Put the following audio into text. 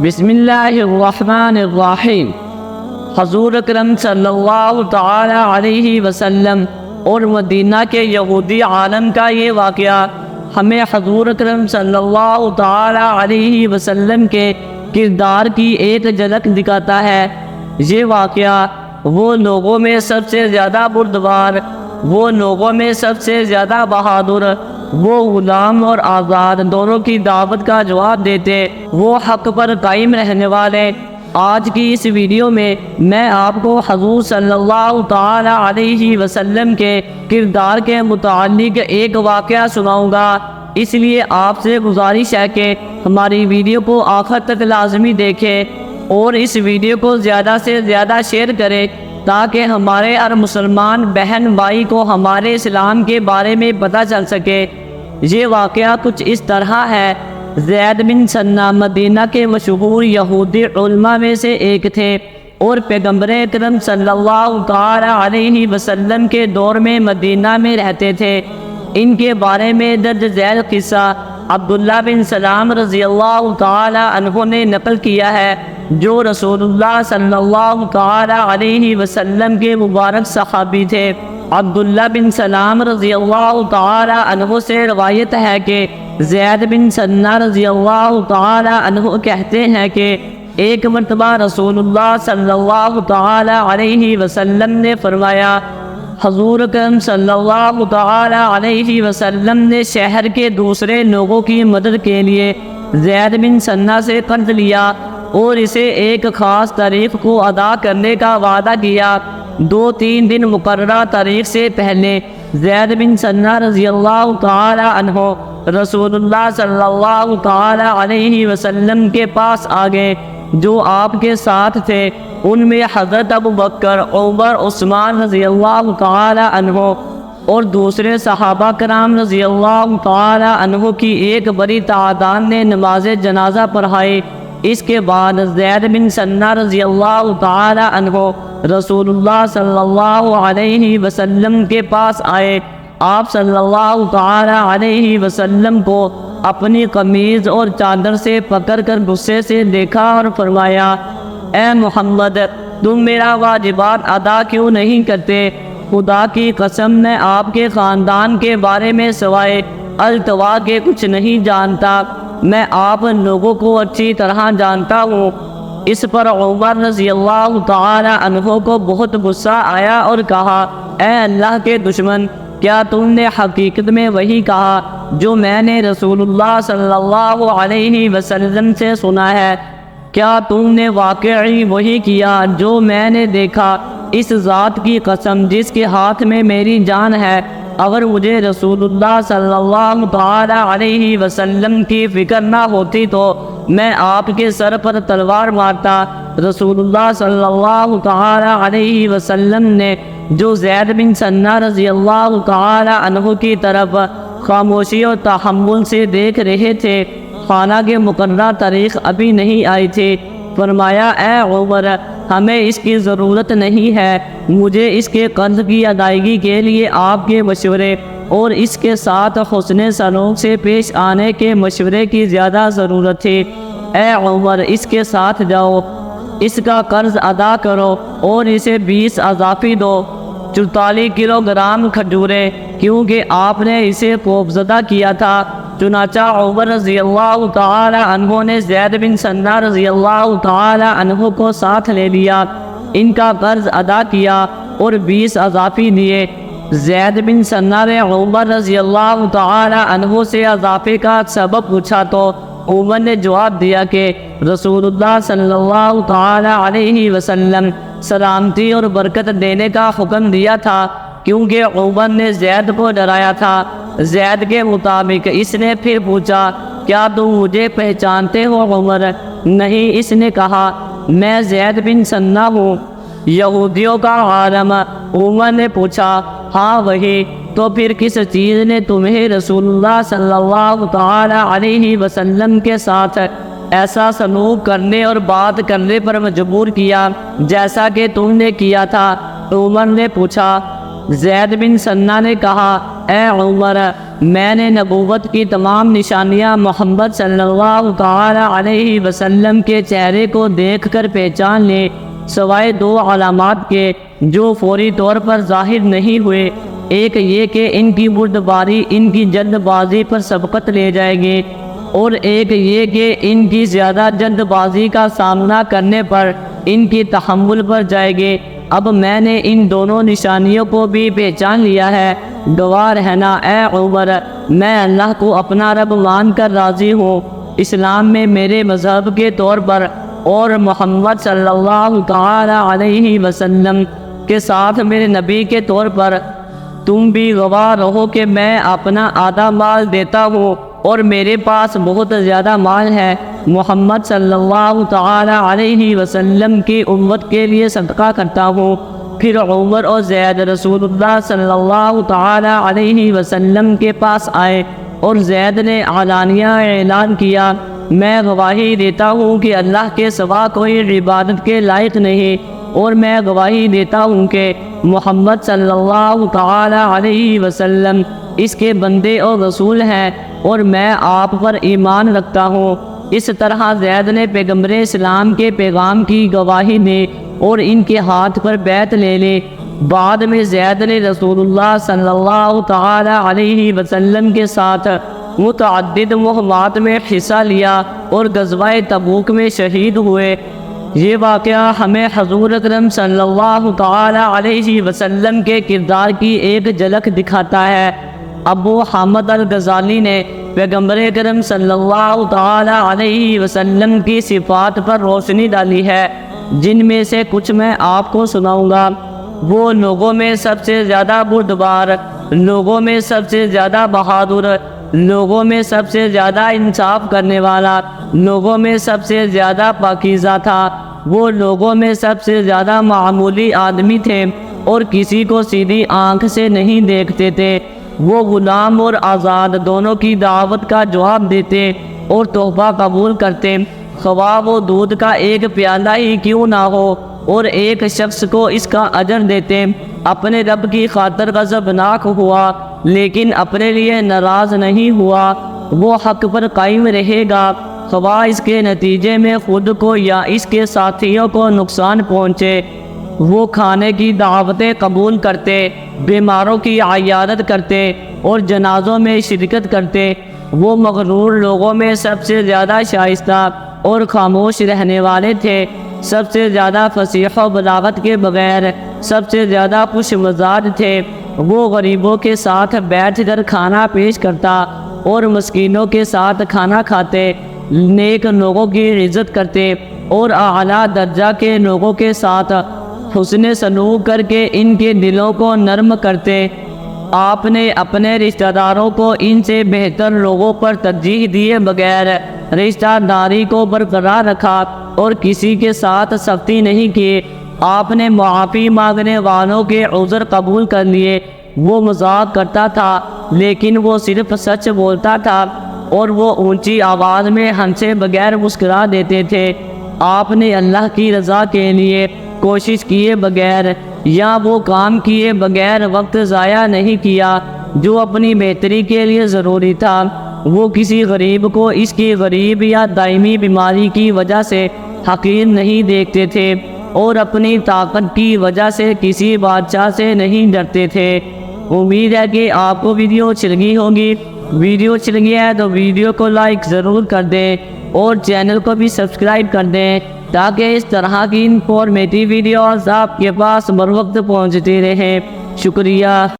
بسم اللہ الرحمن الرحیم۔ حضور اکرم صلی اللہ تعالی علیہ وسلم اور مدینہ کے یہودی عالم کا یہ واقعہ ہمیں حضور اکرم صلی اللہ تعالی علیہ وسلم کے کردار کی ایک جھلک دکھاتا ہے۔ یہ واقعہ وہ لوگوں میں سب سے زیادہ بردبار، وہ لوگوں میں سب سے زیادہ بہادر، وہ غلام اور آزاد دونوں کی دعوت کا جواب دیتے، وہ حق پر قائم رہنے والے۔ آج کی اس ویڈیو میں میں آپ کو حضور صلی اللہ تعالی علیہ وسلم کے کردار کے متعلق ایک واقعہ سناؤں گا، اس لیے آپ سے گزارش ہے کہ ہماری ویڈیو کو آخر تک لازمی دیکھیں اور اس ویڈیو کو زیادہ سے زیادہ شیئر کریں تاکہ ہمارے ہر مسلمان بہن بھائی کو ہمارے اسلام کے بارے میں پتہ چل سکے۔ یہ واقعہ کچھ اس طرح ہے۔ زید بن ثنہ مدینہ کے مشہور یہودی علماء میں سے ایک تھے اور پیغمبر اکرم صلی اللہ تعالی علیہ وسلم کے دور میں مدینہ میں رہتے تھے۔ ان کے بارے میں درج ذیل قصہ عبداللہ بن سلام رضی اللہ تعالی عنہ نے نقل کیا ہے، جو رسول اللہ صلی اللہ تعالی علیہ وسلم کے مبارک صحابی تھے۔ عبداللہ بن سلام رضی اللہ تعالی عنہ سے روایت ہے کہ زید بن ثنہ رضی اللہ تعالی عنہ کہتے ہیں کہ ایک مرتبہ رسول اللہ صلی اللہ تعالی علیہ وسلم نے فرمایا، حضور اکرم صلی اللہ تعالی علیہ وسلم نے شہر کے دوسرے لوگوں کی مدد کے لیے زید بن ثنہ سے قرض لیا اور اسے ایک خاص تاریخ کو ادا کرنے کا وعدہ کیا۔ 2-3 دن مقررہ تاریخ سے پہلے زید بن ثنہ رضی اللہ تعالی عنہ رسول اللہ صلی اللہ تعالی علیہ وسلم کے پاس آگئے۔ جو آپ کے ساتھ تھے ان میں حضرت ابوبکر، عمر، عثمان رضی اللہ تعالی عنہ اور دوسرے صحابہ کرام رضی اللہ تعالی عنہ کی ایک بڑی تعداد نے نماز جنازہ پڑھائی۔ اس کے بعد زید بن ثنہ رضی اللہ تعالی عنہ رسول اللہ صلی اللہ علیہ وسلم کے پاس آئے۔ آپ صلی اللہ تعالی علیہ وسلم کو اپنی قمیض اور چادر سے پکڑ کر غصے سے دیکھا اور فرمایا، اے محمد، تم میرا واجبات ادا کیوں نہیں کرتے؟ خدا کی قسم میں آپ کے خاندان کے بارے میں سوائے التوا کے کچھ نہیں جانتا، میں آپ لوگوں کو اچھی طرح جانتا ہوں۔ اس پر عمر رضی اللہ تعالی عنہ کو بہت غصہ آیا اور کہا، اے اللہ کے دشمن، کیا تم نے حقیقت میں وہی کہا جو میں نے رسول اللہ صلی اللہ علیہ وسلم سے سنا ہے؟ کیا تم نے واقعی وہی کیا جو میں نے دیکھا؟ اس ذات کی قسم جس کے ہاتھ میں میری جان ہے، اگر مجھے رسول اللہ صلی اللہ تعالی علیہ وسلم کی فکر نہ ہوتی تو میں آپ کے سر پر تلوار مارتا۔ رسول اللہ صلی اللہ تعالی علیہ وسلم نے جو زید بن ثنہ رضی اللہ تعالی عنہ کی طرف خاموشی اور تحمل سے دیکھ رہے تھے، حالانکہ مقررہ تاریخ ابھی نہیں آئی تھی، فرمایا، اے عمر، ہمیں اس کی ضرورت نہیں ہے، مجھے اس کے قرض کی ادائیگی کے لیے آپ کے مشورے اور اس کے ساتھ حسن سلوک سے پیش آنے کے مشورے کی زیادہ ضرورت تھی۔ اے عمر، اس کے ساتھ جاؤ، اس کا قرض ادا کرو اور اسے 20 اضافی دو، 44 کلو گرام کھجوریں، کیونکہ آپ نے اسے خوفزدہ کیا تھا۔ چنانچہ عمر رضی اللہ تعالی عنہ نے زید بن ثنہ رضی اللہ تعالی عنہ کو ساتھ لے لیا، ان کا قرض ادا کیا اور 20 اضافی دیے۔ زید بن ثنہ نے عمر رضی اللہ تعالی عنہ سے اضافے کا سبب پوچھا تو عمر نے جواب دیا کہ رسول اللہ صلی اللہ تعالی علیہ وسلم سلامتی اور برکت دینے کا حکم دیا تھا، کیونکہ عمر نے زید کو ڈرایا تھا۔ زید کے مطابق اس نے پھر پوچھا، کیا تم مجھے پہچانتے ہو عمر؟ نہیں، اس نے کہا، میں زید بن ثنہ ہوں، یہودیوں کا عالم۔ عمر نے پوچھا، ہاں وہی، تو پھر کس چیز نے تمہیں رسول اللہ صلی اللہ تعالی علیہ وسلم کے ساتھ ایسا سلوک کرنے اور بات کرنے پر مجبور کیا جیسا کہ تم نے کیا تھا؟ عمر نے پوچھا۔ زید بن ثنہ نے کہا، اے عمر، میں نے نبوت کی تمام نشانیاں محمد صلی اللہ تعالی علیہ وسلم کے چہرے کو دیکھ کر پہچان لی، سوائے 2 علامات کے جو فوری طور پر ظاہر نہیں ہوئے۔ ایک یہ کہ ان کی بردباری ان کی جلد بازی پر سبقت لے جائے گی، اور ایک یہ کہ ان کی زیادہ جلد بازی کا سامنا کرنے پر ان کی تحمل بڑھ جائے گی۔ اب میں نے ان دونوں نشانیوں کو بھی پہچان لیا ہے، گواہ رہنا اے عمر، میں اللہ کو اپنا رب مان کر راضی ہوں، اسلام میں میرے مذہب کے طور پر اور محمد صلی اللہ تعالی علیہ وسلم کے ساتھ میرے نبی کے طور پر تم بھی گواہ رہو کہ میں اپنا آدھا مال دیتا ہوں اور میرے پاس بہت زیادہ مال ہے، محمد صلی اللہ تعالی علیہ وسلم کی امت کے لیے صدقہ کرتا ہوں۔ پھر عمر اور زید رسول اللہ صلی اللہ تعالی علیہ وسلم کے پاس آئے اور زید نے علانیہ اعلان کیا، میں گواہی دیتا ہوں کہ اللہ کے سوا کوئی عبادت کے لائق نہیں، اور میں گواہی دیتا ہوں کہ محمد صلی اللہ تعالی علیہ وسلم اس کے بندے اور رسول ہیں، اور میں آپ پر ایمان رکھتا ہوں۔ اس طرح زید نے پیغمبر اسلام کے پیغام کی گواہی دی اور ان کے ہاتھ پر بیعت لے لی۔ بعد میں زید نے رسول اللہ صلی اللہ تعالی علیہ وسلم کے ساتھ متعدد مہمات میں حصہ لیا اور غزوہ تبوک میں شہید ہوئے۔ یہ واقعہ ہمیں حضور اکرم صلی اللہ تعالی علیہ وسلم کے کردار کی ایک جھلک دکھاتا ہے۔ ابو حامد الغزالی نے پیغمبر اکرم صلی اللہ تعالی علیہ وسلم کی صفات پر روشنی ڈالی ہے، جن میں سے کچھ میں آپ کو سناؤں گا۔ وہ لوگوں میں سب سے زیادہ بردبار، لوگوں میں سب سے زیادہ بہادر، لوگوں میں سب سے زیادہ انصاف کرنے والا، لوگوں میں سب سے زیادہ پاکیزہ تھا۔ وہ لوگوں میں سب سے زیادہ معمولی آدمی تھے اور کسی کو سیدھی آنکھ سے نہیں دیکھتے تھے۔ وہ غلام اور آزاد دونوں کی دعوت کا جواب دیتے اور تحفہ قبول کرتے، خواہ وہ دودھ کا ایک پیالہ ہی کیوں نہ ہو، اور ایک شخص کو اس کا اجر دیتے۔ اپنے رب کی خاطر غضبناک ہوا لیکن اپنے لیے ناراض نہیں ہوا۔ وہ حق پر قائم رہے گا، خواہ اس کے نتیجے میں خود کو یا اس کے ساتھیوں کو نقصان پہنچے۔ وہ کھانے کی دعوتیں قبول کرتے، بیماروں کی عیادت کرتے اور جنازوں میں شرکت کرتے۔ وہ مغرور لوگوں میں سب سے زیادہ شائستہ اور خاموش رہنے والے تھے، سب سے زیادہ فصیح و بلاغت کے بغیر سب سے زیادہ خوش مزاج تھے۔ وہ غریبوں کے ساتھ بیٹھ کر کھانا پیش کرتا اور مسکینوں کے ساتھ کھانا کھاتے، نیک لوگوں کی عزت کرتے اور اعلیٰ درجہ کے لوگوں کے ساتھ حسن سلوک کر کے ان کے دلوں کو نرم کرتے۔ آپ نے اپنے رشتہ داروں کو ان سے بہتر لوگوں پر ترجیح دیے بغیر رشتہ داری کو برقرار رکھا اور کسی کے ساتھ سختی نہیں کی۔ آپ نے معافی مانگنے والوں کے عذر قبول کر لیے۔ وہ مذاق کرتا تھا لیکن وہ صرف سچ بولتا تھا، اور وہ اونچی آواز میں ہنسے بغیر مسکرا دیتے تھے۔ آپ نے اللہ کی رضا کے لیے کوشش کیے بغیر یا وہ کام کیے بغیر وقت ضائع نہیں کیا جو اپنی بہتری کے لیے ضروری تھا۔ وہ کسی غریب کو اس کی غریب یا دائمی بیماری کی وجہ سے حقیر نہیں دیکھتے تھے، اور اپنی طاقت کی وجہ سے کسی بادشاہ سے نہیں ڈرتے تھے۔ امید ہے کہ آپ کو ویڈیو اچھی لگی ہوگی۔ ویڈیو اچھی لگی ہے تو ویڈیو کو لائک ضرور کر دیں اور چینل کو بھی سبسکرائب کر دیں تاکہ اس طرح کی انفارمیٹیو ویڈیوز آپ کے پاس بر وقت پہنچتی رہیں۔ شکریہ۔